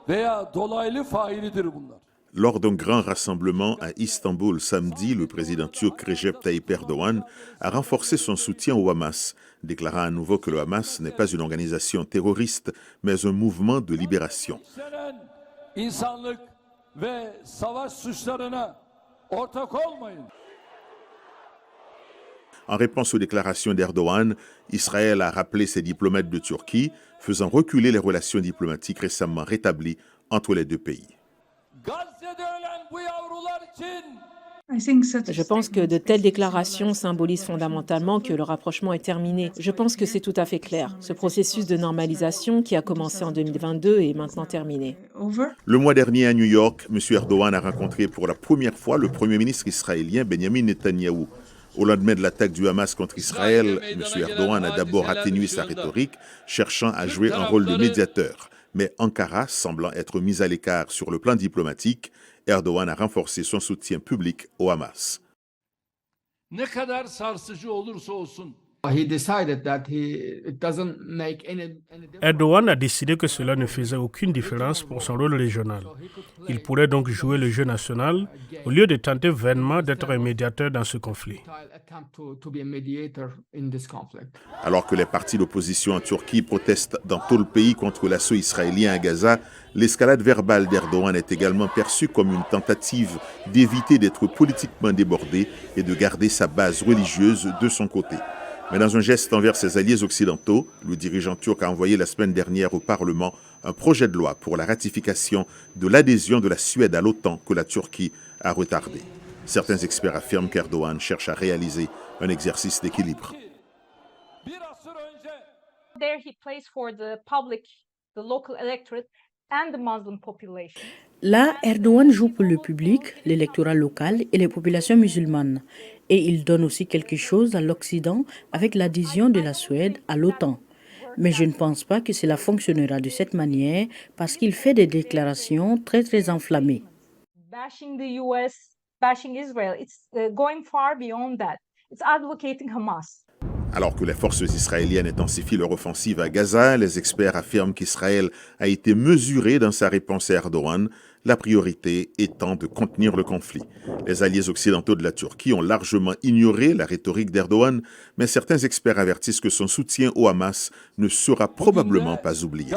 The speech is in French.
veya dolaylı failidir bunlar. Lors d'un grand rassemblement à Istanbul samedi, le président turc Recep Tayyip Erdogan a renforcé son soutien au Hamas, déclarant à nouveau que le Hamas n'est pas une organisation terroriste, mais un mouvement de libération. İnsanlık ve savaş suçlarına ortak olmayın. En réponse aux déclarations d'Erdogan, Israël a rappelé ses diplomates de Turquie, faisant reculer les relations diplomatiques récemment rétablies entre les deux pays. Je pense que de telles déclarations symbolisent fondamentalement que le rapprochement est terminé. Je pense que c'est tout à fait clair. Ce processus de normalisation qui a commencé en 2022 est maintenant terminé. Le mois dernier à New York, M. Erdogan a rencontré pour la première fois le Premier ministre israélien Benjamin Netanyahou. Au lendemain de l'attaque du Hamas contre Israël, M. Erdogan a d'abord atténué sa rhétorique, cherchant à jouer un rôle de médiateur. Mais Ankara semblant être mise à l'écart sur le plan diplomatique, Erdogan a renforcé son soutien public au Hamas. Ne kadar sarsıcı olursa olsun. Erdogan a décidé que cela ne faisait aucune différence pour son rôle régional. Il pourrait donc jouer le jeu national au lieu de tenter vainement d'être un médiateur dans ce conflit. Alors que les partis d'opposition en Turquie protestent dans tout le pays contre l'assaut israélien à Gaza, l'escalade verbale d'Erdogan est également perçue comme une tentative d'éviter d'être politiquement débordé et de garder sa base religieuse de son côté. Mais dans un geste envers ses alliés occidentaux, le dirigeant turc a envoyé la semaine dernière au Parlement un projet de loi pour la ratification de l'adhésion de la Suède à l'OTAN que la Turquie a retardé. Certains experts affirment qu'Erdogan cherche à réaliser un exercice d'équilibre. There he plays for the public, the local electorate and the Muslim population. Là, Erdogan joue pour le public, l'électorat local et les populations musulmanes. Et il donne aussi quelque chose à l'Occident avec l'adhésion de la Suède à l'OTAN. Mais je ne pense pas que cela fonctionnera de cette manière parce qu'il fait des déclarations très enflammées. Bashing the US, bashing Israel, it's going far beyond that. It's advocating Hamas. Alors que les forces israéliennes intensifient leur offensive à Gaza, les experts affirment qu'Israël a été mesuré dans sa réponse à Erdogan, la priorité étant de contenir le conflit. Les alliés occidentaux de la Turquie ont largement ignoré la rhétorique d'Erdogan, mais certains experts avertissent que son soutien au Hamas ne sera probablement pas oublié.